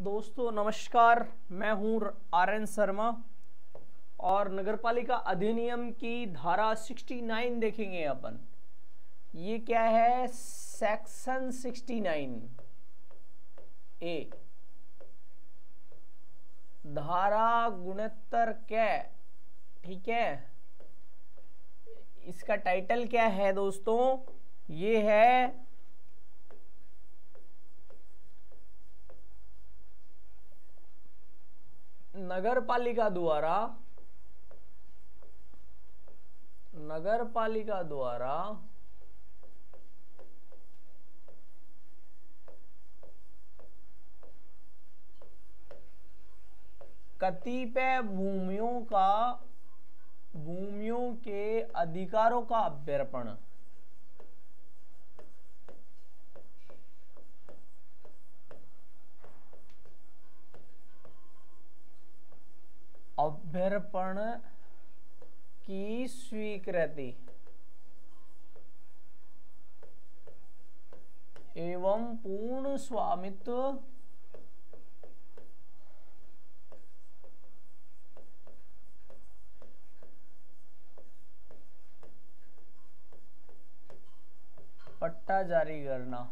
दोस्तों नमस्कार, मैं हूं आर.एन. शर्मा और नगरपालिका अधिनियम की धारा 69 देखेंगे अपन। ये क्या है? सेक्शन 69 ए, धारा गुणोत्तर क्या, ठीक है। इसका टाइटल क्या है दोस्तों? ये है नगरपालिका द्वारा कतिपय भूमियों के अधिकारों का अभ्यर्पण। की स्वीकृति एवं पूर्ण स्वामित्व पट्टा जारी करना।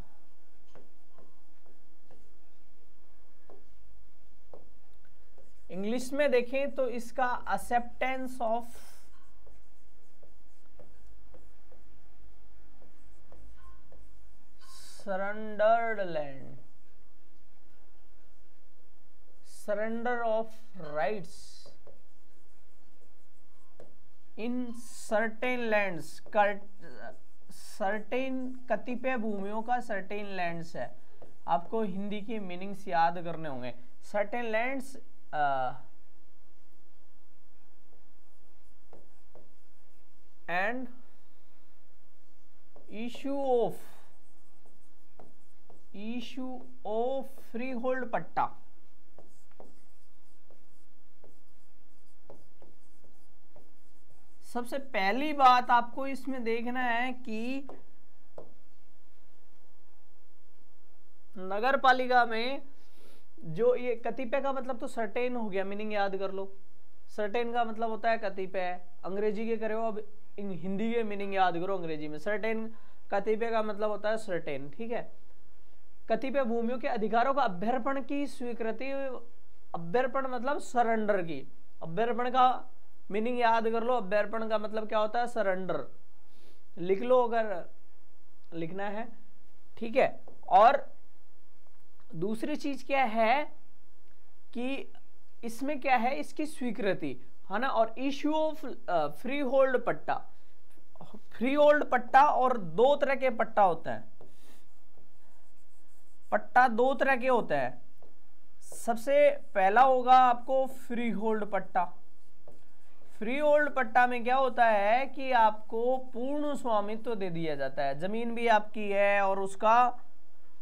इंग्लिश में देखें तो इसका acceptance of surrendered land, surrender of rights in certain lands. Certain कतिपय भूमियों का सर्टेन लैंड्स है। आपको हिंदी के मीनिंग्स याद करने होंगे। Certain lands and issue of free hold पट्टा। सबसे पहली बात आपको इसमें देखना है कि नगर पालिका में जो ये कतिपय का मतलब तो सर्टेन हो गया, मीनिंग याद कर लो। सर्टेन का मतलब होता है कतिपय, अंग्रेजी के करो, अब हिंदी के मीनिंग याद करो अंग्रेजी में। सर्टेन कतिपय का मतलब होता है सर्टेन, ठीक है। कतिपय भूमियों के अधिकारों का अभ्यर्पण की स्वीकृति, अभ्यर्पण मतलब सरेंडर की। अभ्यर्पण का मीनिंग याद कर लो। अभ्यर्पण का मतलब क्या होता है? सरेंडर। लिख लो अगर लिखना है, ठीक है। और दूसरी चीज क्या है कि इसमें क्या है, इसकी स्वीकृति है ना। और इश्यू ऑफ फ्री होल्ड पट्टा। फ्री होल्ड पट्टा और दो तरह के पट्टा होता है। पट्टा दो तरह के होते हैं। सबसे पहला होगा आपको फ्री होल्ड पट्टा। फ्री होल्ड पट्टा में क्या होता है कि आपको पूर्ण स्वामित्व दे दिया जाता है। जमीन भी आपकी है और उसका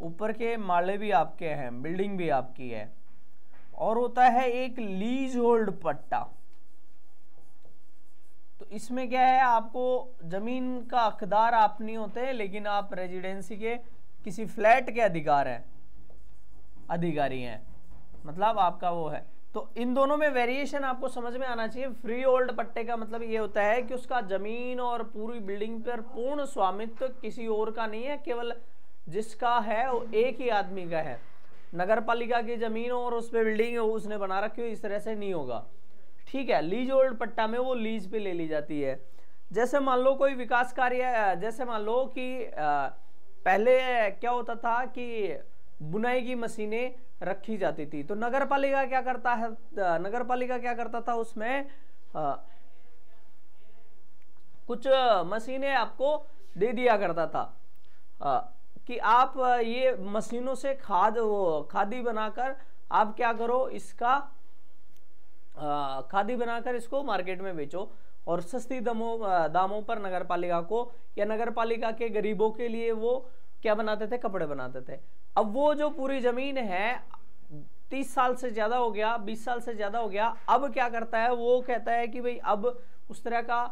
ऊपर के माले भी आपके हैं, बिल्डिंग भी आपकी है। और होता है एक लीज होल्ड पट्टा। तो इसमें क्या है, आपको जमीन का हकदार आप नहीं होते, लेकिन आप रेजिडेंसी के किसी फ्लैट के अधिकारी हैं, मतलब आपका वो है। तो इन दोनों में वेरिएशन आपको समझ में आना चाहिए। फ्री होल्ड पट्टे का मतलब ये होता है कि उसका जमीन और पूरी बिल्डिंग पर पूर्ण स्वामित्व किसी और का नहीं है, केवल जिसका है वो एक ही आदमी का है। नगरपालिका की जमीन और उस पे बिल्डिंग उसने बना रखी हो, इस तरह से नहीं होगा, ठीक है। लीज होल्ड पट्टा में वो लीज पे ले ली जाती है। जैसे मान लो कोई विकास कार्य, जैसे मान लो कि पहले क्या होता था कि बुनाई की मशीनें रखी जाती थी, तो नगरपालिका क्या करता था उसमें कुछ मशीनें आपको दे दिया करता था कि आप ये मशीनों से खादी बनाकर आप क्या करो, इसका खादी बनाकर इसको मार्केट में बेचो और सस्ती दामों पर नगरपालिका को या नगरपालिका के गरीबों के लिए वो क्या बनाते थे? कपड़े बनाते थे। अब वो जो पूरी जमीन है 30 साल से ज्यादा हो गया, 20 साल से ज्यादा हो गया, अब क्या करता है, वो कहता है कि भाई अब उस तरह का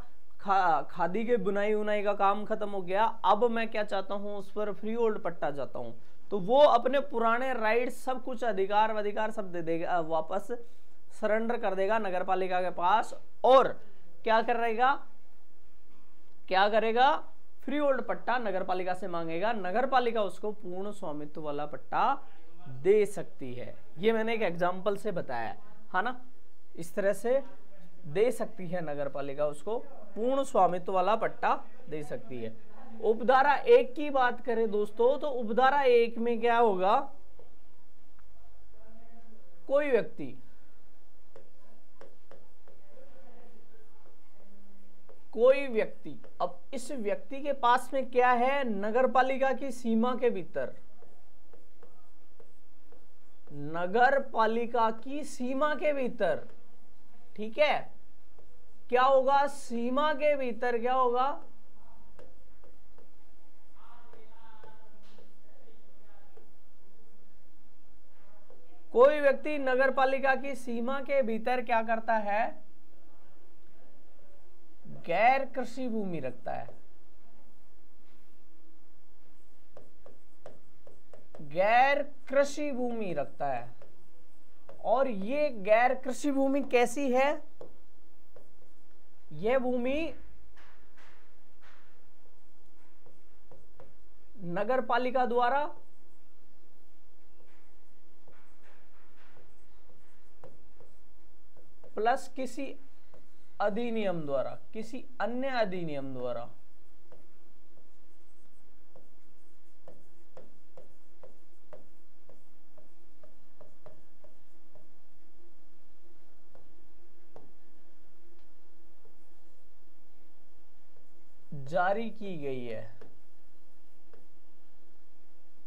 खादी के बुनाई उनाई का काम खत्म हो गया, अब मैं क्या चाहता हूं, उस पर फ्री होल्ड पट्टा चाहता हूं। तो वो अपने पुराने राइट सब कुछ अधिकार अधिकार सब दे देगा, वापस सरेंडर कर देगा नगर पालिका के पास। और क्या करेगा, फ्री होल्ड पट्टा नगर पालिका से मांगेगा, नगर पालिका उसको पूर्ण स्वामित्व वाला पट्टा दे सकती है। ये मैंने एक एग्जांपल से बताया है ना, इस तरह से दे सकती है नगर पालिका उसको पूर्ण स्वामित्व वाला पट्टा दे सकती है। उपधारा 1 की बात करें दोस्तों, तो उपधारा 1 में क्या होगा, कोई व्यक्ति, अब इस व्यक्ति के पास में क्या है, नगरपालिका की सीमा के भीतर, नगरपालिका की सीमा के भीतर, ठीक है, क्या होगा, सीमा के भीतर क्या होगा, कोई व्यक्ति नगरपालिका की सीमा के भीतर क्या करता है, गैर कृषि भूमि रखता है, गैर कृषि भूमि रखता है। और ये गैर कृषि भूमि कैसी है, यह भूमि नगरपालिका द्वारा प्लस किसी अधिनियम द्वारा, किसी अन्य अधिनियम द्वारा जारी की गई है,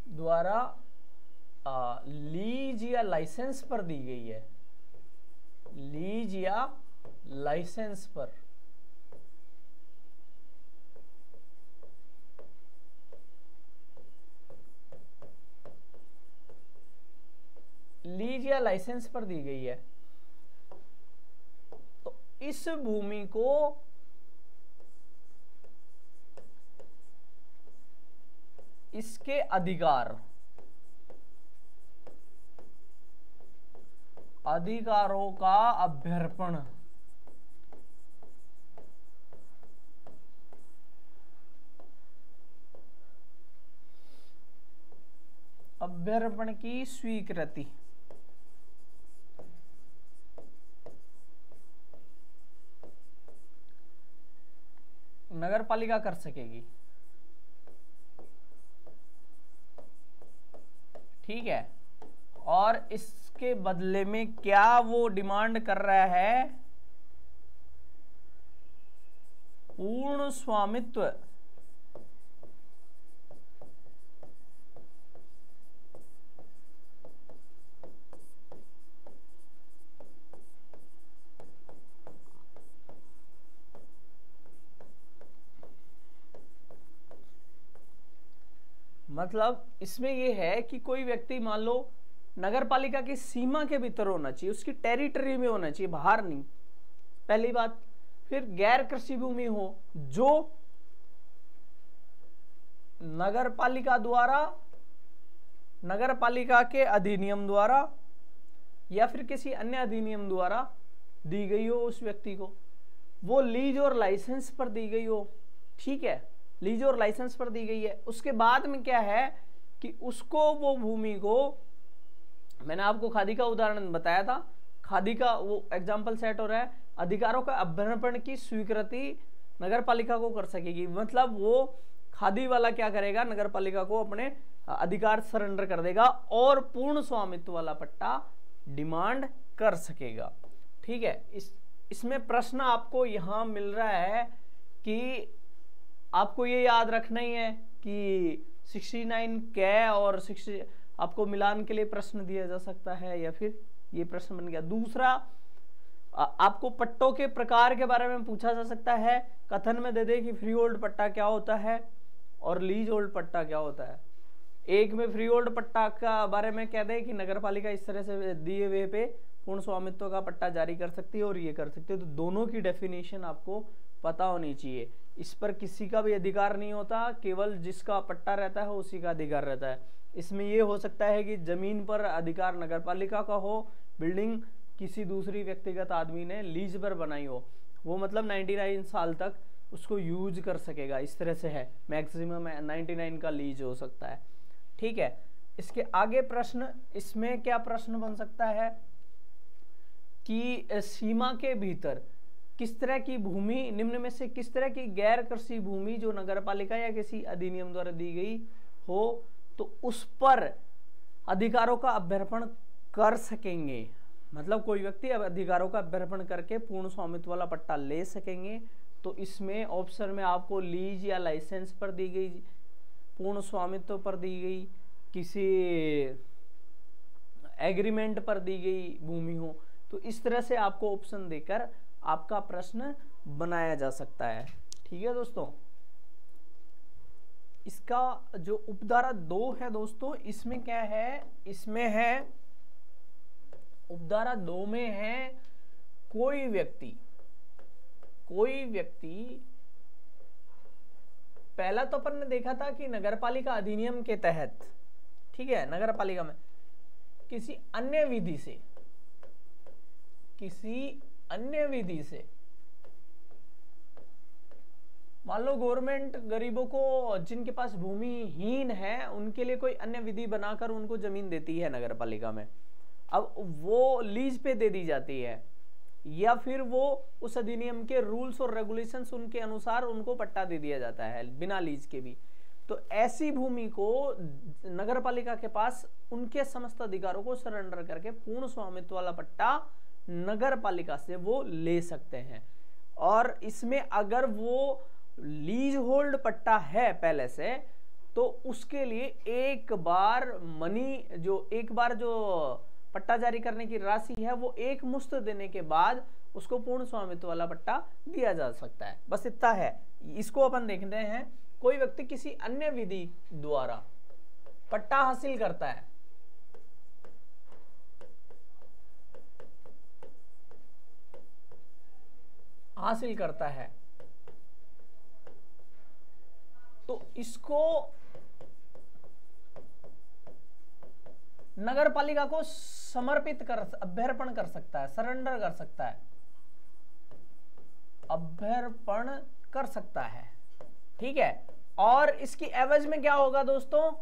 द्वारा लीज या लाइसेंस पर दी गई है, लीज या लाइसेंस पर, लीज या लाइसेंस पर दी गई है। तो इस भूमि को इसके अधिकारों का अभ्यर्पण, अभ्यर्पण की स्वीकृति, नगरपालिका कर सकेगी, ठीक है। और इसके बदले में क्या वो डिमांड कर रहा है, पूर्ण स्वामित्व, मतलब इसमें यह है कि कोई व्यक्ति मान लो नगरपालिका की सीमा के भीतर होना चाहिए, उसकी टेरिटरी में होना चाहिए, बाहर नहीं, पहली बात। फिर गैर कृषि भूमि हो जो नगरपालिका द्वारा, नगरपालिका के अधिनियम द्वारा या फिर किसी अन्य अधिनियम द्वारा दी गई हो उस व्यक्ति को, वो लीज और लाइसेंस पर दी गई हो, ठीक है, लीज और लाइसेंस पर दी गई है। उसके बाद में क्या है कि उसको, वो भूमि को, मैंने आपको खादी का उदाहरण बताया था, खादी का वो एग्जाम्पल सेट हो रहा है, अधिकारों का अभ्यर्पण की स्वीकृति नगरपालिका को कर सकेगी, मतलब वो खादी वाला क्या करेगा, नगरपालिका को अपने अधिकार सरेंडर कर देगा और पूर्ण स्वामित्व वाला पट्टा डिमांड कर सकेगा, ठीक है। इसमें प्रश्न आपको यहां मिल रहा है कि आपको ये याद रखना ही है कि 69 क्या और 60 आपको मिलान के लिए प्रश्न दिया जा सकता है, या फिर ये प्रश्न बन गया। दूसरा, आपको पट्टों के प्रकार के बारे में पूछा जा सकता है, कथन में दे दे कि फ्री होल्ड पट्टा क्या होता है और लीज होल्ड पट्टा क्या होता है। एक में फ्री होल्ड पट्टा का बारे में कह दे कि नगरपालिका इस तरह से दिए हुए पे पूर्ण स्वामित्व का पट्टा जारी कर सकती है और ये कर सकती है, तो दोनों की डेफिनेशन आपको पता होनी चाहिए। इस पर किसी का भी अधिकार नहीं होता, केवल जिसका पट्टा रहता है उसी का अधिकार रहता है। इसमें ये हो सकता है कि जमीन पर अधिकार नगरपालिका का हो, बिल्डिंग किसी दूसरी व्यक्तिगत आदमी ने लीज पर बनाई हो, वो मतलब 99 साल तक उसको यूज कर सकेगा। इस तरह से है, मैक्सिमम 99 का लीज हो सकता है। ठीक है, इसके आगे प्रश्न, इसमें क्या प्रश्न बन सकता है कि सीमा के भीतर किस तरह की भूमि, निम्न में से किस तरह की गैर कृषि भूमि जो नगरपालिका या किसी अधिनियम द्वारा दी गई हो तो उस पर अधिकारों का अभ्यर्पण कर सकेंगे। मतलब कोई व्यक्ति अब अधिकारों का अभ्यर्पण करके पूर्ण स्वामित्व वाला पट्टा ले सकेंगे। तो इसमें ऑप्शन में आपको लीज या लाइसेंस पर दी गई, पूर्ण स्वामित्व पर दी गई, किसी एग्रीमेंट पर दी गई भूमि हो, तो इस तरह से आपको ऑप्शन देकर आपका प्रश्न बनाया जा सकता है। ठीक है दोस्तों, इसका जो उपधारा 2 है दोस्तों, इसमें क्या है, इसमें है उपधारा 2 में है कोई व्यक्ति, पहला तो अपन ने देखा था कि नगरपालिका अधिनियम के तहत, ठीक है, नगरपालिका में किसी अन्य विधि से मान लो गवर्नमेंट गरीबों को, जिनके पास भूमिहीन है, उनके लिए कोई अन्य विधि बनाकर उनको जमीन देती है नगरपालिका में। अब वो लीज पे दे दी जाती है या फिर वो उस अधिनियम के रूल्स और रेगुलेशंस उनके अनुसार उनको पट्टा दे दिया जाता है बिना लीज के भी। तो ऐसी भूमि को नगरपालिका के पास उनके समस्त अधिकारों को सरेंडर करके पूर्ण स्वामित्व वाला पट्टा नगरपालिका से वो ले सकते हैं। और इसमें अगर वो लीज होल्ड पट्टा है पहले से, तो उसके लिए एक बार जो पट्टा जारी करने की राशि है वो एक मुश्त देने के बाद उसको पूर्ण स्वामित्व वाला पट्टा दिया जा सकता है। बस इतना है। इसको अपन देखते हैं, कोई व्यक्ति किसी अन्य विधि द्वारा पट्टा हासिल करता है तो इसको नगरपालिका को समर्पित कर, अभ्यर्पण कर सकता है, सरेंडर कर सकता है, अभ्यर्पण कर सकता है। ठीक है, और इसकी एवज में क्या होगा दोस्तों,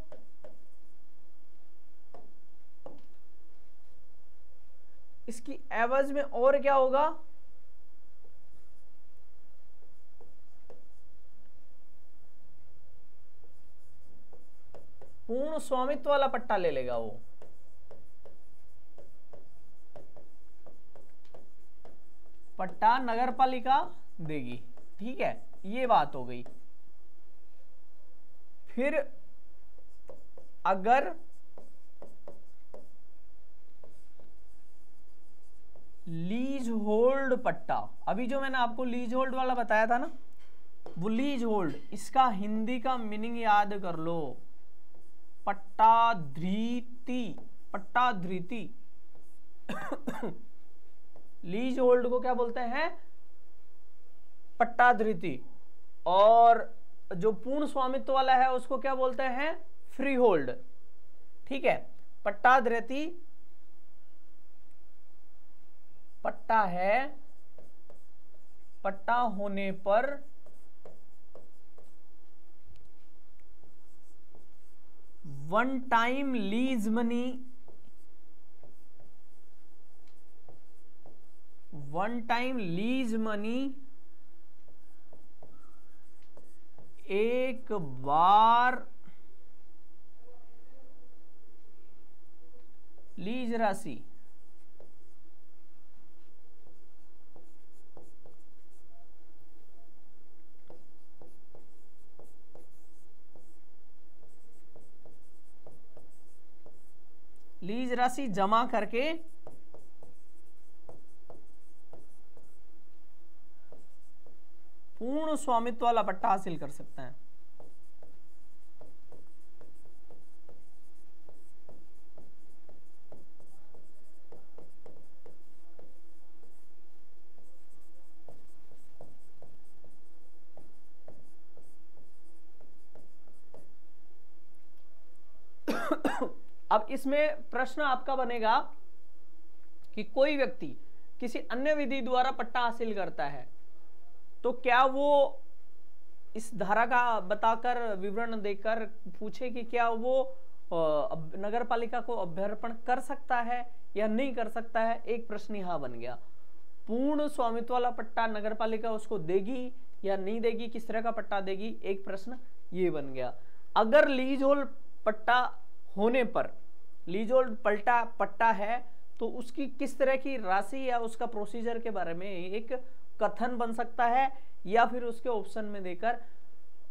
इसकी एवज में और क्या होगा, पूर्ण स्वामित्व वाला पट्टा ले लेगा वो। पट्टा नगरपालिका देगी। ठीक है, ये बात हो गई। फिर अगर लीज होल्ड पट्टा, अभी जो मैंने आपको लीज होल्ड वाला बताया था ना, वो लीज होल्ड, इसका हिंदी का मीनिंग याद कर लो, पट्टाधृति। लीज होल्ड को क्या बोलते हैं, पट्टाधृति। और जो पूर्ण स्वामित्व वाला है उसको क्या बोलते हैं, फ्री होल्ड। ठीक है, पट्टाधृति पट्टा है, पट्टा होने पर वन टाइम लीज मनी एक बार लीज राशि जमा करके पूर्ण स्वामित्व वाला पट्टा हासिल कर सकते हैं। अब इसमें प्रश्न आपका बनेगा कि कोई व्यक्ति किसी अन्य विधि द्वारा पट्टा हासिल करता है तो क्या वो इस धारा का बताकर विवरण देकर पूछे कि क्या वो नगर पालिका को अभ्यर्पण कर सकता है या नहीं कर सकता है। एक प्रश्न यहां बन गया। पूर्ण स्वामित्व वाला पट्टा नगर पालिका उसको देगी या नहीं देगी, किस तरह का पट्टा देगी, एक प्रश्न ये बन गया। अगर लीज होल्ड पट्टा होने पर, लीज होल्ड पट्टा है तो उसकी किस तरह की राशि या उसका प्रोसीजर के बारे में एक कथन बन सकता है, या फिर उसके ऑप्शन में देकर,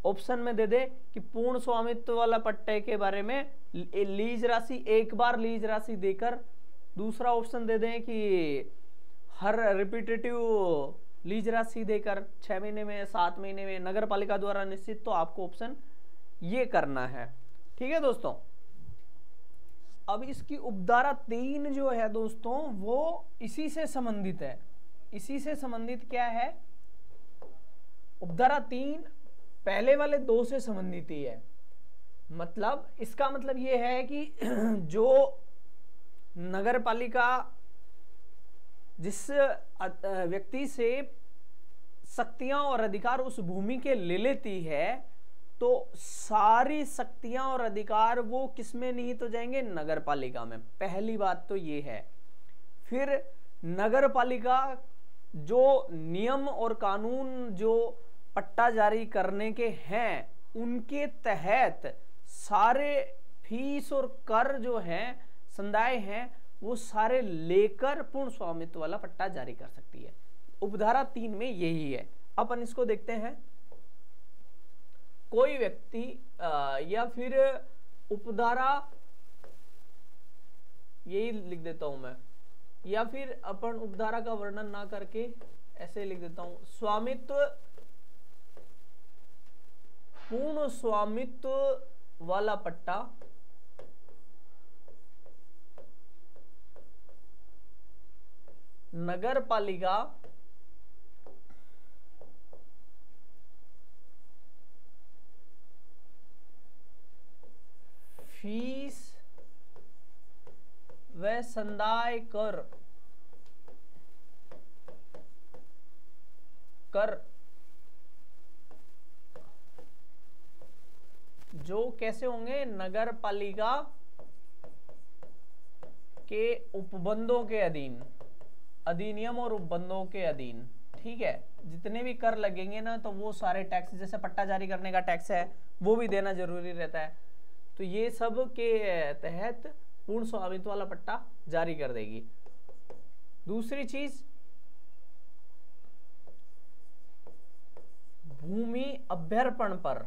ऑप्शन में दे दे कि पूर्ण स्वामित्व वाला पट्टे के बारे में लीज राशि, एक बार लीज राशि देकर, दूसरा ऑप्शन दे दें कि हर रिपीटेटिव लीज राशि देकर 6 महीने में, 7 महीने में, नगर पालिका द्वारा निश्चित। तो आपको ऑप्शन ये करना है। ठीक है दोस्तों। अब इसकी उपधारा 3 जो है दोस्तों वो इसी से संबंधित है। इसी से संबंधित क्या है, उपधारा 3 पहले वाले 2 से संबंधित ही है। मतलब इसका मतलब ये है कि जो नगर पालिका जिस व्यक्ति से शक्तियां और अधिकार उस भूमि के ले लेती है तो सारी शक्तियां और अधिकार वो किसमें निहित हो जाएंगे, नगर पालिका में। पहली बात तो ये है। फिर नगर पालिका जो नियम और कानून जो पट्टा जारी करने के हैं उनके तहत सारे फीस और कर जो हैं, संदाय हैं, वो सारे लेकर पूर्ण स्वामित्व वाला पट्टा जारी कर सकती है। उपधारा 3 में यही है। अपन इसको देखते हैं। कोई व्यक्ति या फिर उपधारा, यही लिख देता हूं मैं, या फिर अपन उपधारा का वर्णन ना करके ऐसे लिख देता हूं, स्वामित्व, पूर्ण स्वामित्व वाला पट्टा नगर पालिका फीस व संदाय कर जो कैसे होंगे, नगर पालिका के उपबंधों के अधीन, अधिनियम और उपबंधों के अधीन। ठीक है। जितने भी कर लगेंगे ना तो वो सारे टैक्स, जैसे पट्टा जारी करने का टैक्स है वो भी देना जरूरी रहता है, तो ये सब के तहत पूर्ण स्वामित्व वाला पट्टा जारी कर देगी। दूसरी चीज, भूमि अभ्यर्पण पर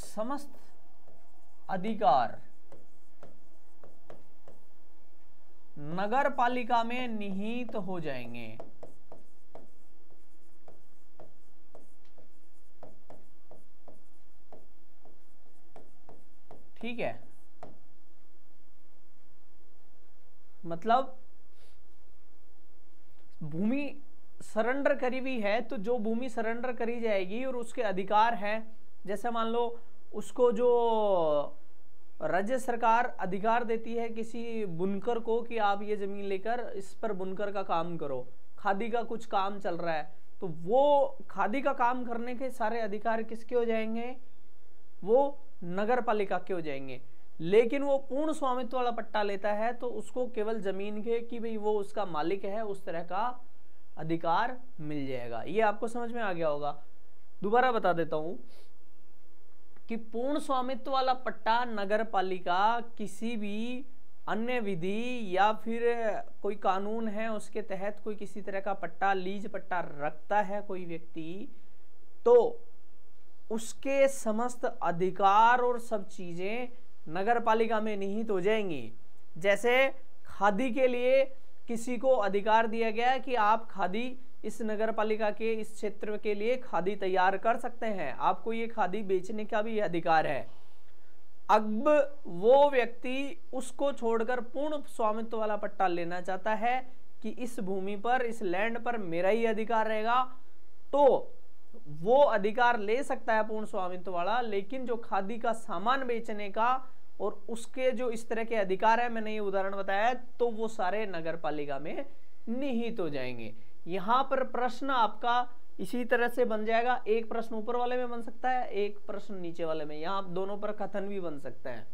समस्त अधिकार नगर पालिका में निहित हो जाएंगे। ठीक है। मतलब भूमि सरेंडर करी हुई है तो जो भूमि सरेंडर करी जाएगी और उसके अधिकार हैं, जैसे मान लो उसको जो राज्य सरकार अधिकार देती है किसी बुनकर को कि आप ये जमीन लेकर इस पर बुनकर का काम करो, खादी का कुछ काम चल रहा है, तो वो खादी का काम करने के सारे अधिकार किसके हो जाएंगे, वो नगर पालिका के हो जाएंगे। लेकिन वो पूर्ण स्वामित्व वाला पट्टा लेता है तो उसको केवल जमीन के कि भाई वो उसका मालिक है, उस तरह का अधिकार मिल जाएगा। ये आपको समझ में आ गया होगा। दोबारा बता देता हूं कि पूर्ण स्वामित्व वाला पट्टा नगर पालिका किसी भी अन्य विधि या फिर कोई कानून है उसके तहत कोई किसी तरह का पट्टा, लीज पट्टा रखता है कोई व्यक्ति, तो उसके समस्त अधिकार और सब चीजें नगर पालिका में निहित हो जाएंगी। जैसे खादी के लिए किसी को अधिकार दिया गया कि आप खादी इस नगर पालिका के इस क्षेत्र के लिए खादी तैयार कर सकते हैं, आपको ये खादी बेचने का भी अधिकार है। अब वो व्यक्ति उसको छोड़कर पूर्ण स्वामित्व वाला पट्टा लेना चाहता है कि इस भूमि पर, इस लैंड पर मेरा ही अधिकार रहेगा, तो वो अधिकार ले सकता है पूर्ण स्वामित्व वाला। लेकिन जो खादी का सामान बेचने का और उसके जो इस तरह के अधिकार है, मैंने ये उदाहरण बताया, तो वो सारे नगर पालिका में निहित हो जाएंगे। यहां पर प्रश्न आपका इसी तरह से बन जाएगा, एक प्रश्न ऊपर वाले में बन सकता है, एक प्रश्न नीचे वाले में, यहां दोनों पर कथन भी बन सकता है।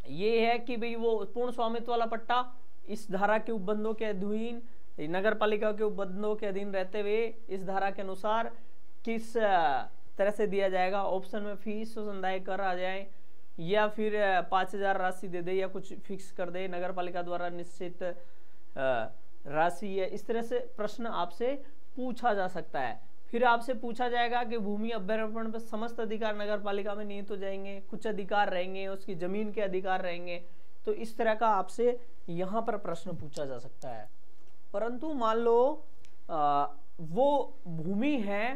ये है कि भाई वो पूर्ण स्वामित्व वाला पट्टा इस धारा के उपबंधों के अधीन, नगर पालिका के उपबंधों के अधीन रहते हुए इस धारा के अनुसार किस तरह से दिया जाएगा। ऑप्शन में फीस संदाय कर आ जाए, या फिर 5,000 राशि दे दे, या कुछ फिक्स कर दे, नगर पालिका द्वारा निश्चित राशि है। इस तरह से प्रश्न आपसे पूछा जा सकता है। फिर आपसे पूछा जाएगा कि भूमि अभ्यारण्य पर समस्त अधिकार नगर पालिका में निहित हो जाएंगे, कुछ अधिकार रहेंगे, उसकी जमीन के अधिकार रहेंगे। तो इस तरह का आपसे यहां पर प्रश्न पूछा जा सकता है। परंतु मान लो वो भूमि है,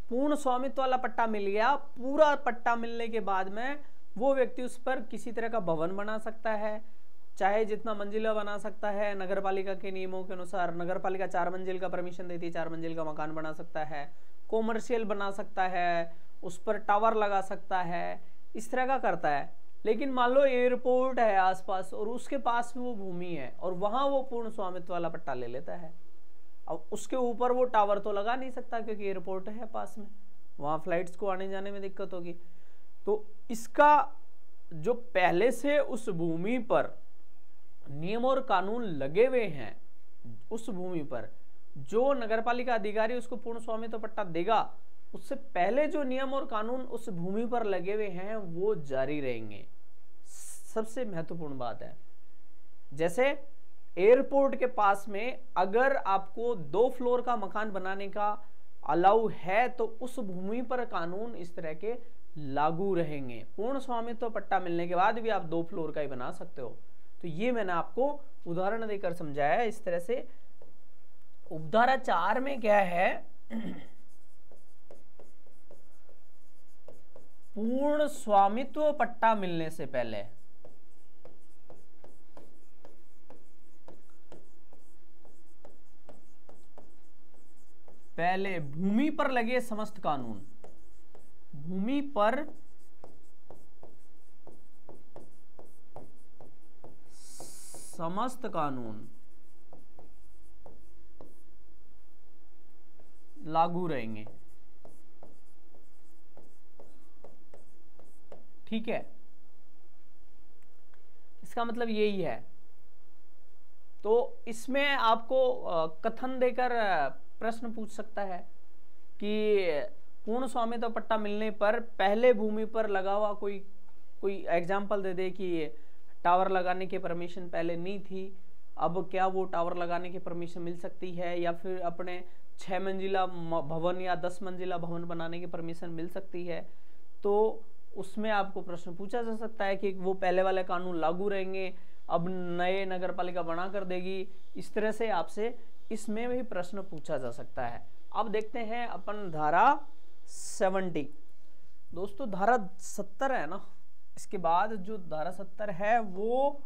पूर्ण स्वामित्व वाला पट्टा मिल गया, पूरा पट्टा मिलने के बाद में वो व्यक्ति उस पर किसी तरह का भवन बना सकता है, चाहे जितना मंजिला बना सकता है। नगरपालिका के नियमों के अनुसार नगरपालिका 4 मंजिल का परमिशन देती है, 4 मंजिल का मकान बना सकता है, कॉमर्शियल बना सकता है, उस पर टावर लगा सकता है, इस तरह का करता है। लेकिन मान लो एयरपोर्ट है आसपास और उसके पास भी वो भूमि है और वहां वो पूर्ण स्वामित्व वाला पट्टा ले लेता है। अब उसके ऊपर वो टावर तो लगा नहीं सकता क्योंकि एयरपोर्ट है पास में, वहां फ्लाइट्स को आने जाने में दिक्कत होगी। तो इसका जो पहले से उस भूमि पर नियम और कानून लगे हुए हैं, उस भूमि पर जो नगरपालिका अधिकारी उसको पूर्ण स्वामित्व पट्टा देगा, उससे पहले जो नियम और कानून उस भूमि पर लगे हुए हैं वो जारी रहेंगे। सबसे महत्वपूर्ण बात है, जैसे एयरपोर्ट के पास में अगर आपको 2 फ्लोर का मकान बनाने का अलाउ है तो उस भूमि पर कानून इस तरह के लागू रहेंगे। पूर्ण स्वामित्व पट्टा मिलने के बाद भी आप 2 फ्लोर का ही बना सकते हो। तो ये मैंने आपको उदाहरण देकर समझाया है इस तरह से। उपधारा 4 में क्या है, पूर्ण स्वामित्व पट्टा मिलने से पहले भूमि पर लगे समस्त कानून, भूमि पर समस्त कानून लागू रहेंगे। ठीक है, इसका मतलब यही है। तो इसमें आपको कथन देकर प्रश्न पूछ सकता है कि पूर्ण स्वामित्व पट्टा मिलने पर पहले भूमि पर लगा हुआ कोई एग्जाम्पल दे दे कि टावर लगाने की परमिशन पहले नहीं थी, अब क्या वो टावर लगाने की परमिशन मिल सकती है, या फिर अपने 6 मंजिला भवन या 10 मंजिला भवन बनाने की परमिशन मिल सकती है। तो उसमें आपको प्रश्न पूछा जा सकता है कि वो पहले वाले कानून लागू रहेंगे, अब नए नगर पालिका बना कर देगी। इस तरह से आपसे इसमें भी प्रश्न पूछा जा सकता है। अब देखते हैं अपन धारा 70। दोस्तों धारा 70 है ना, इसके बाद जो धारा 70 है वो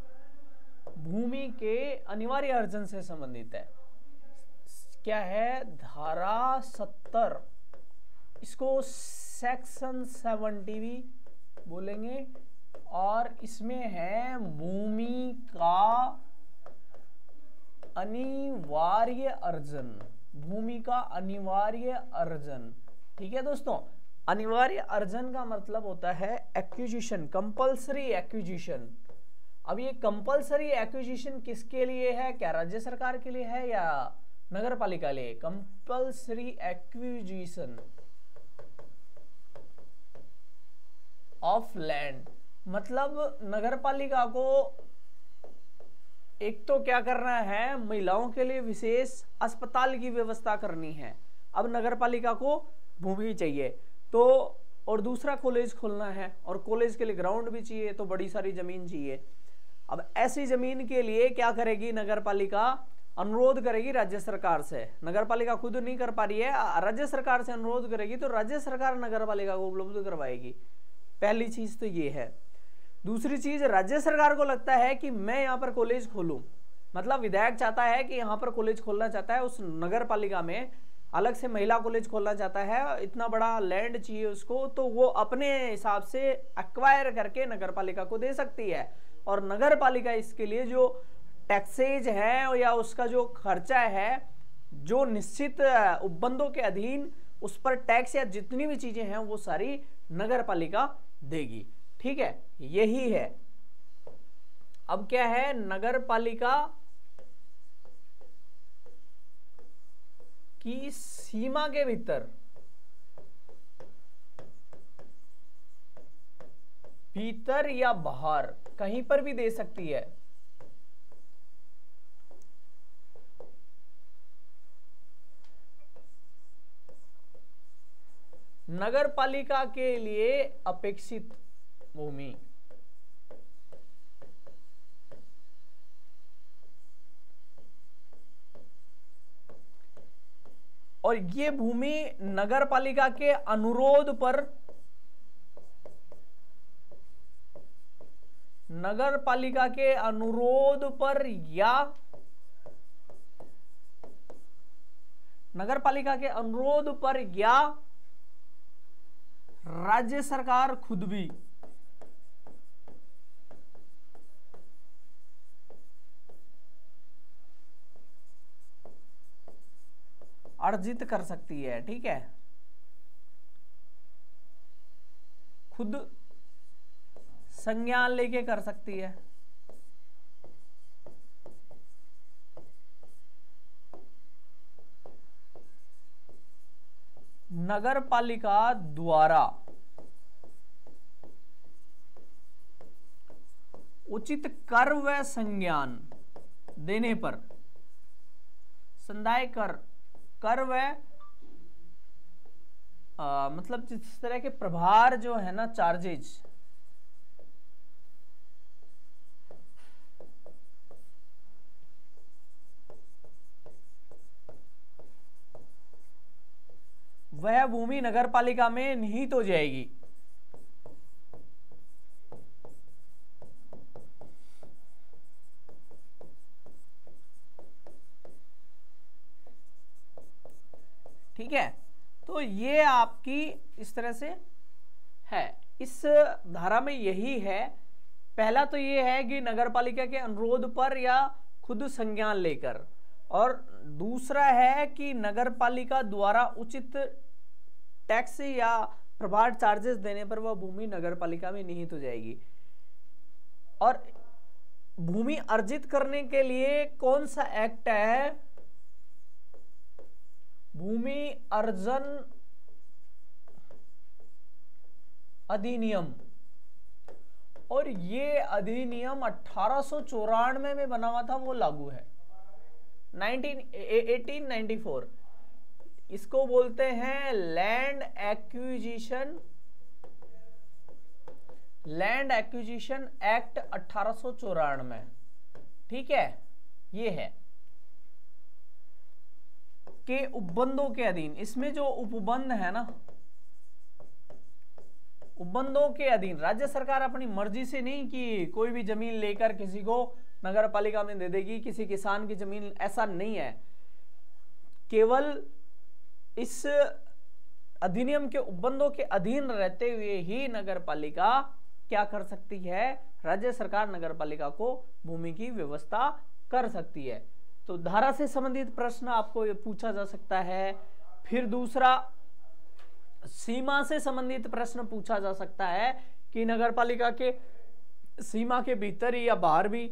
भूमि के अनिवार्य अर्जन से संबंधित है। क्या है धारा 70, इसको सेक्शन 70 भी बोलेंगे, और इसमें है भूमि का अनिवार्य अर्जन, भूमि का अनिवार्य अर्जन। ठीक है दोस्तों, अनिवार्य अर्जन का मतलब होता है एक्विजिशन, कंपल्सरी एक्विजिशन। अब ये कंपल्सरी एक्विजिशन किसके लिए है, क्या राज्य सरकार के लिए है या नगर पालिका लिए? कंपल्सरी एक्विजिशन ऑफ लैंड, मतलब नगर पालिका को एक तो क्या करना है, महिलाओं के लिए विशेष अस्पताल की व्यवस्था करनी है। अब नगर पालिका को भूमि चाहिए तो, और दूसरा कॉलेज खोलना है, और कॉलेज के लिए ग्राउंड भी चाहिए, तो बड़ी सारी जमीन चाहिए। अब ऐसी जमीन के लिए क्या करेगी नगर पालिका, अनुरोध करेगी राज्य सरकार से। नगर पालिका खुद नहीं कर पा रही है, राज्य सरकार से अनुरोध करेगी, तो राज्य सरकार नगर पालिका को उपलब्ध करवाएगी। पहली चीज तो ये है। दूसरी चीज, राज्य सरकार को लगता है कि मैं यहाँ पर कॉलेज खोलूं, मतलब विधायक चाहता है कि यहाँ पर कॉलेज खोलना चाहता है, उस नगर पालिका में अलग से महिला कॉलेज खोलना चाहता है, इतना बड़ा लैंड चाहिए उसको, तो वो अपने हिसाब से एक्वायर करके नगर पालिका को दे सकती है। और नगर पालिका इसके लिए जो टैक्सेज है या उसका जो खर्चा है, जो निश्चित उपबंधों के अधीन उस पर टैक्स या जितनी भी चीजें हैं वो सारी नगर पालिका देगी। ठीक है, यही है। अब क्या है, नगर पालिका की सीमा के भीतर या बाहर कहीं पर भी दे सकती है। नगर पालिका के लिए अपेक्षित भूमि, और ये भूमि नगर पालिका के अनुरोध पर, नगर पालिका के अनुरोध पर या नगर पालिका के अनुरोध पर या राज्य सरकार खुद भी अर्जित कर सकती है। ठीक है, खुद संज्ञान लेके कर सकती है। नगर पालिका द्वारा उचित कर व संज्ञान देने पर, संदाय कर व मतलब जिस तरह के प्रभार जो है ना, चार्जेज, वह भूमि नगर पालिका में निहित हो जाएगी। ठीक है, तो ये आपकी इस तरह से है। इस धारा में यही है। पहला तो ये है कि नगर पालिका के अनुरोध पर या खुद संज्ञान लेकर, और दूसरा है कि नगर पालिका द्वारा उचित टैक्स या प्रभार चार्जेस देने पर वह भूमि नगर पालिका में निहित हो जाएगी। और भूमि अर्जित करने के लिए कौन सा एक्ट है? भूमि अर्जन अधिनियम। और ये अधिनियम 1894 में बना हुआ था, वो लागू है 1894। इसको बोलते हैं लैंड एक्विजिशन एक्ट 1894। ठीक है, ये है के उपबंधों के अधीन। इसमें जो उपबंध है ना, उपबंधों के अधीन राज्य सरकार अपनी मर्जी से नहीं कि कोई भी जमीन लेकर किसी को नगर पालिका में दे देगी, किसी किसान की जमीन, ऐसा नहीं है। केवल इस अधिनियम के उपबंधों के अधीन रहते हुए ही नगर पालिका क्या कर सकती है? राज्य सरकार नगर पालिका को भूमि की व्यवस्था कर सकती है। तो धारा से संबंधित प्रश्न आपको पूछा जा सकता है। फिर दूसरा, सीमा से संबंधित प्रश्न पूछा जा सकता है कि नगर पालिका के सीमा के भीतर या बाहर भी,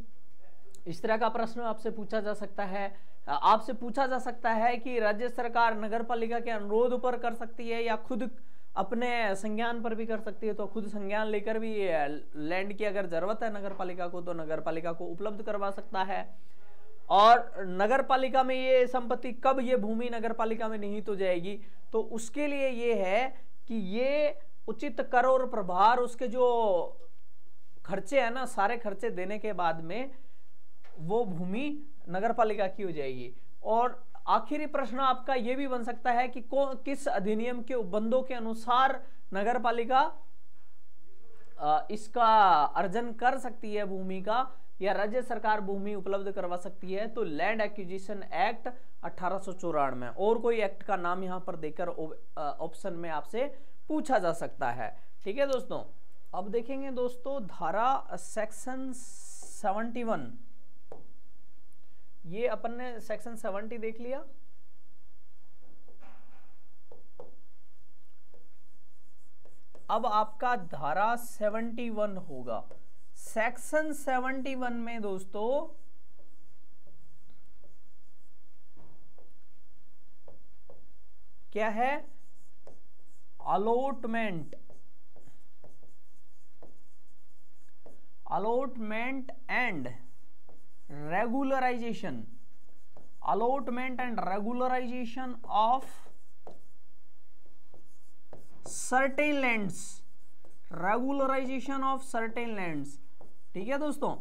इस तरह का प्रश्न आपसे पूछा जा सकता है। आपसे पूछा जा सकता है कि राज्य सरकार नगर पालिका के अनुरोध पर कर सकती है या खुद अपने संज्ञान पर भी कर सकती है। तो खुद संज्ञान लेकर भी लैंड की अगर जरूरत है नगर पालिका को, तो नगर पालिका को उपलब्ध करवा सकता है। और नगर पालिका में ये संपत्ति कब, ये भूमि नगर पालिका में निहित हो जाएगी, तो उसके लिए ये है कि ये उचित कर और प्रभार, उसके जो खर्चे हैं ना, सारे खर्चे देने के बाद में वो भूमि नगर पालिका की हो जाएगी। और आखिरी प्रश्न आपका ये भी बन सकता है कि किस अधिनियम के उपबंधों के अनुसार नगर पालिका इसका अर्जन कर सकती है भूमि का, या राज्य सरकार भूमि उपलब्ध करवा सकती है, तो लैंड एक्विजिशन एक्ट 1894 में। और कोई एक्ट का नाम यहां पर देकर ऑप्शन में आपसे पूछा जा सकता है। ठीक है दोस्तों, अब देखेंगे दोस्तों धारा सेक्शन 71। ये अपन ने सेक्शन 70 देख लिया। अब आपका धारा 71 होगा। सेक्शन 71 में दोस्तों क्या है? Allotment, allotment and regularisation, allotment and regularisation of certain lands, regularisation of certain lands. ठीक है दोस्तों,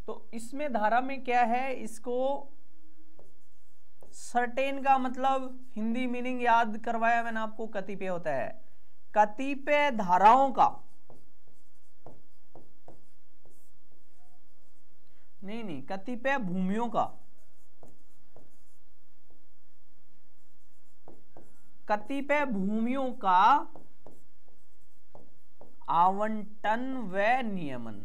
तो इसमें धारा में क्या है? इसको सर्टेन का मतलब हिंदी मीनिंग याद करवाया मैंने आपको, कतिपय होता है। कतिपय धाराओं का, नहीं, कतिपय भूमियों का, कतिपय भूमियों का आवंटन व नियमन।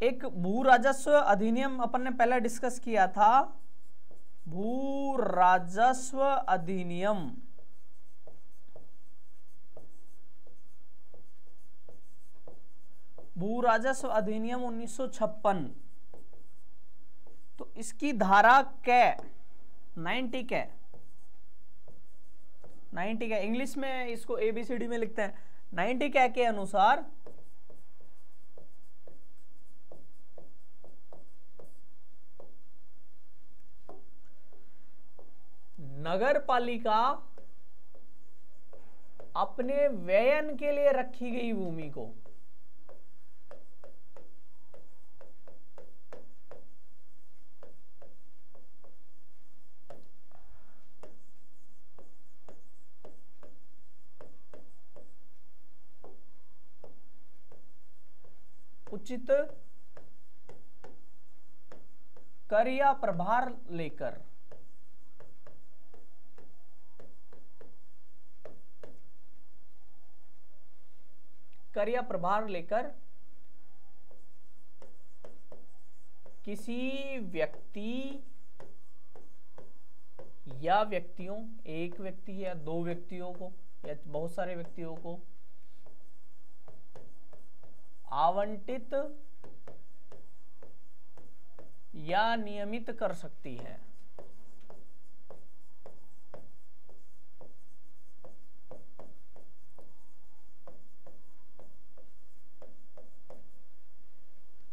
एक भू राजस्व अधिनियम अपन ने पहले डिस्कस किया था, भू राजस्व अधिनियम। भू राजस्व अधिनियम 1956। तो इसकी धारा कै 90 कै 90 कै, इंग्लिश में इसको ABCD में लिखते हैं। 90 कै के अनुसार नगर पालिका अपने व्ययन के लिए रखी गई भूमि को उचित कर या प्रभार लेकर किसी व्यक्ति या व्यक्तियों, एक व्यक्ति या दो व्यक्तियों को या बहुत सारे व्यक्तियों को आवंटित या नियमित कर सकती है।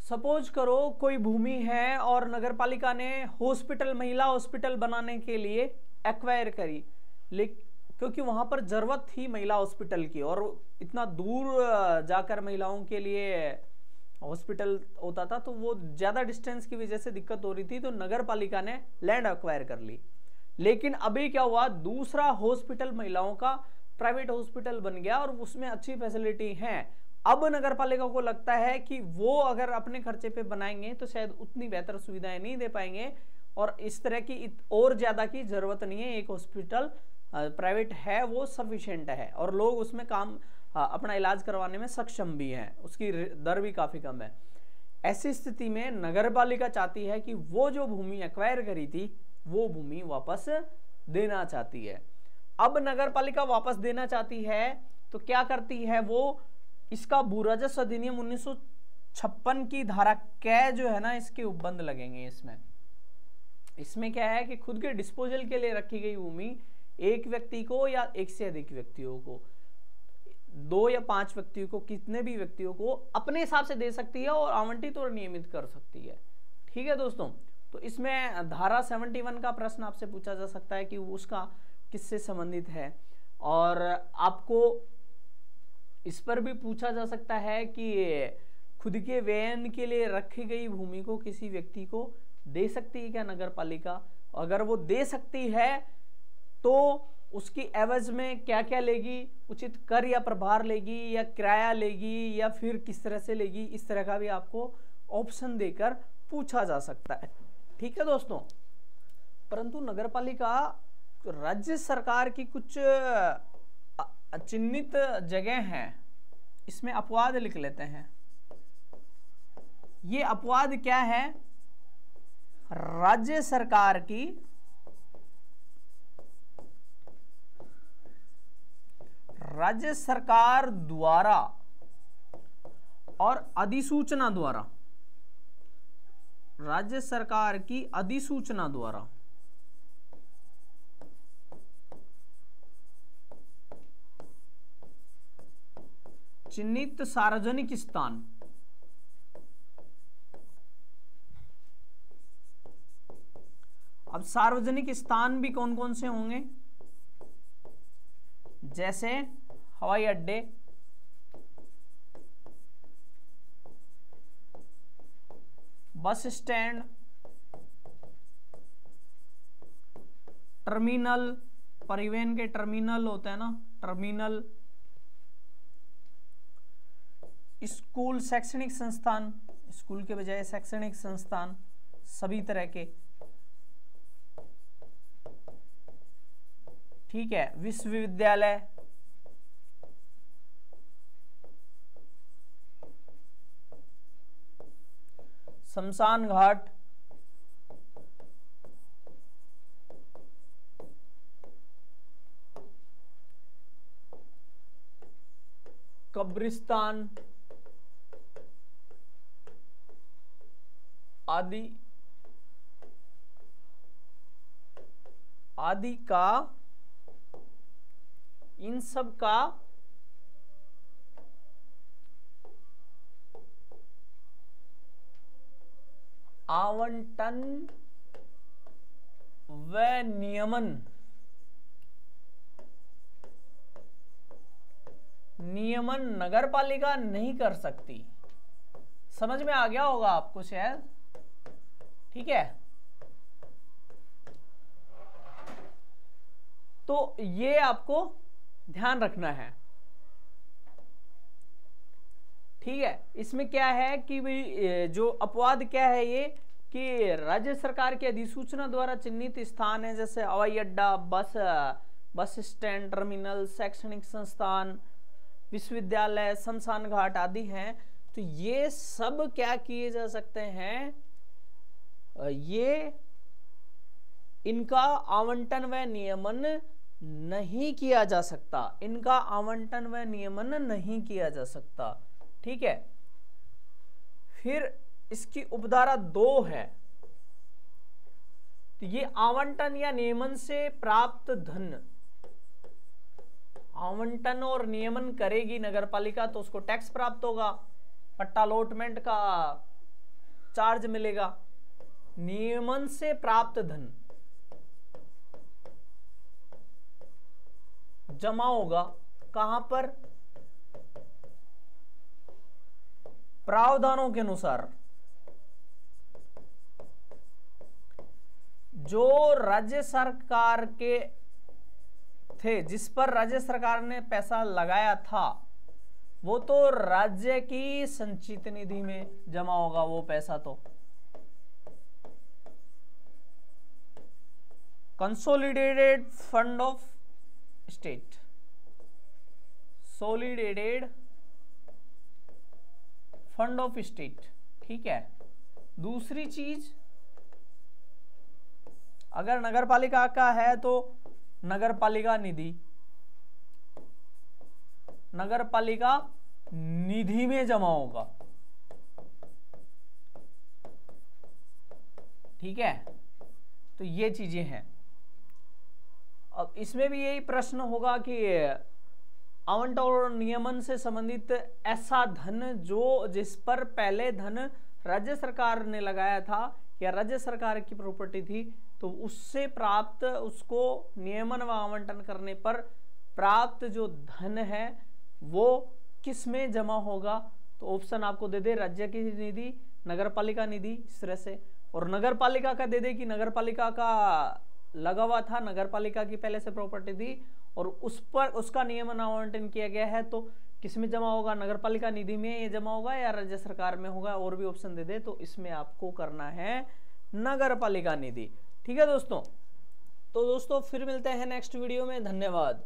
सपोज करो कोई भूमि है और नगरपालिका ने हॉस्पिटल, महिला हॉस्पिटल बनाने के लिए एक्वायर करी, क्योंकि वहां पर जरूरत थी महिला हॉस्पिटल की और इतना दूर जाकर महिलाओं के लिए हॉस्पिटल होता था, तो वो ज्यादा डिस्टेंस की वजह से दिक्कत हो रही थी, तो नगरपालिका ने लैंड एक्वायर कर ली। लेकिन अभी क्या हुआ, दूसरा हॉस्पिटल महिलाओं का प्राइवेट हॉस्पिटल बन गया और उसमें अच्छी फैसिलिटी है। अब नगरपालिका को लगता है कि वो अगर अपने खर्चे पे बनाएंगे तो शायद उतनी बेहतर सुविधाएं नहीं दे पाएंगे और इस तरह की और ज्यादा की जरूरत नहीं है। एक हॉस्पिटल प्राइवेट है वो सफिशिएंट है और लोग उसमें काम अपना इलाज करवाने में सक्षम भी हैं, उसकी दर भी काफी कम है। ऐसी स्थिति में नगरपालिका चाहती है कि वो जो भूमि एक्वायर करी थी वो भूमि वापस देना चाहती है। अब नगरपालिका वापस देना चाहती है तो क्या करती है, वो इसका भू राजस्व अधिनियम 1956 की धारा कै जो है ना, इसके उपबंध लगेंगे। इसमें क्या है कि खुद के डिस्पोजल के लिए रखी गई भूमि एक व्यक्ति को या एक से अधिक व्यक्तियों को, 2 या 5 व्यक्तियों को, कितने भी व्यक्तियों को अपने हिसाब से दे सकती है और आवंटित और नियमित कर सकती है। ठीक है दोस्तों, तो इसमें धारा 71 का प्रश्न आपसे पूछा जा सकता है कि उसका किससे संबंधित है। और आपको इस पर भी पूछा जा सकता है कि खुद के व्ययन के लिए रखी गई भूमि को किसी व्यक्ति को दे सकती है क्या नगर पालिका? अगर वो दे सकती है तो उसकी एवज में क्या क्या लेगी? उचित कर या प्रभार लेगी, या किराया लेगी, या फिर किस तरह से लेगी? इस तरह का भी आपको ऑप्शन देकर पूछा जा सकता है। ठीक है दोस्तों, परंतु नगरपालिका राज्य सरकार की कुछ चिन्हित जगह हैं, इसमें अपवाद लिख लेते हैं। ये अपवाद क्या है? राज्य सरकार की द्वारा और अधिसूचना द्वारा, राज्य सरकार की अधिसूचना द्वारा चिन्हित सार्वजनिक स्थान, अब सार्वजनिक स्थान भी कौन कौन से होंगे? जैसे हवाई अड्डे, बस स्टैंड, टर्मिनल, परिवहन के टर्मिनल होते हैं ना, टर्मिनल, स्कूल, शैक्षणिक संस्थान, स्कूल के बजाय शैक्षणिक संस्थान, सभी तरह के, ठीक है, विश्वविद्यालय, शमशान घाट, कब्रिस्तान आदि आदि का, इन सब का आवंटन व नियमन नगरपालिका नहीं कर सकती। समझ में आ गया होगा आपको शायद, ठीक है। तो ये आपको ध्यान रखना है, ठीक है। इसमें क्या है कि भाई जो अपवाद क्या है ये, कि राज्य सरकार की अधिसूचना द्वारा चिन्हित स्थान है, जैसे हवाई अड्डा, बस स्टैंड, टर्मिनल, शैक्षणिक संस्थान, विश्वविद्यालय, शमशान घाट आदि हैं। तो ये सब क्या किए जा सकते हैं? ये इनका आवंटन व नियमन नहीं किया जा सकता, इनका आवंटन व नियमन नहीं किया जा सकता, ठीक है। फिर इसकी उपधारा 2 है, तो ये आवंटन या नियमन से प्राप्त धन, आवंटन और नियमन करेगी नगरपालिका तो उसको टैक्स प्राप्त होगा, पट्टा अलॉटमेंट का चार्ज मिलेगा। नियमन से प्राप्त धन जमा होगा कहां पर? प्रावधानों के अनुसार। जो राज्य सरकार के थे, जिस पर राज्य सरकार ने पैसा लगाया था, वो तो राज्य की संचित निधि में जमा होगा वो पैसा। तो consolidated fund of state, consolidated fund of state, ठीक है। दूसरी चीज, अगर नगरपालिका का है तो नगरपालिका निधि, नगरपालिका निधि में जमा होगा, ठीक है। तो ये चीजें हैं। अब इसमें भी यही प्रश्न होगा कि आवंटन और नियमन से संबंधित ऐसा धन जो, जिस पर पहले धन राज्य सरकार ने लगाया था या राज्य सरकार की प्रॉपर्टी थी, तो उससे प्राप्त, उसको नियमन व आवंटन करने पर प्राप्त जो धन है वो किस में जमा होगा, तो ऑप्शन आपको दे दे राज्य की निधि, नगरपालिका निधि, इस तरह से। और नगरपालिका का दे दे कि नगरपालिका का लगा हुआ था, नगरपालिका की पहले से प्रॉपर्टी थी और उस पर उसका नियमन आवंटन किया गया है, तो किस में जमा होगा, नगरपालिका निधि में ये जमा होगा या राज्य सरकार में होगा, और भी ऑप्शन दे दे, तो इसमें आपको करना है नगरपालिका निधि। ठीक है दोस्तों, तो दोस्तों फिर मिलते हैं नेक्स्ट वीडियो में, धन्यवाद।